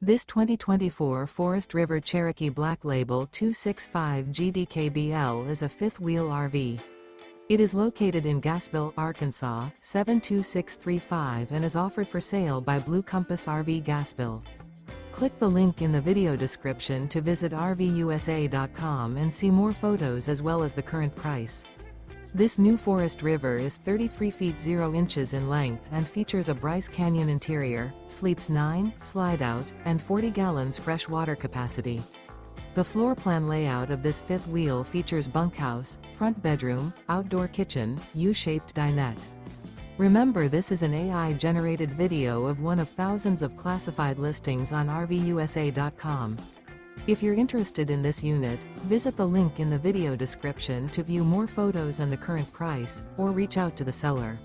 This 2024 Forest River Cherokee Black Label 265 GDKBL is a fifth-wheel RV. It is located in Gassville, Arkansas, 72635 and is offered for sale by Blue Compass RV Gassville. Click the link in the video description to visit RVUSA.com and see more photos as well as the current price. This new Forest River is 33 feet 0 inches in length and features a BRYCE Canyon interior, sleeps 9, Slideout, and 40 gallons fresh water capacity. The floor plan layout of this fifth wheel features bunkhouse, front bedroom, outdoor kitchen, U-shaped dinette. Remember, this is an AI-generated video of one of thousands of classified listings on RVUSA.com. If you're interested in this unit, visit the link in the video description to view more photos and the current price, or reach out to the seller.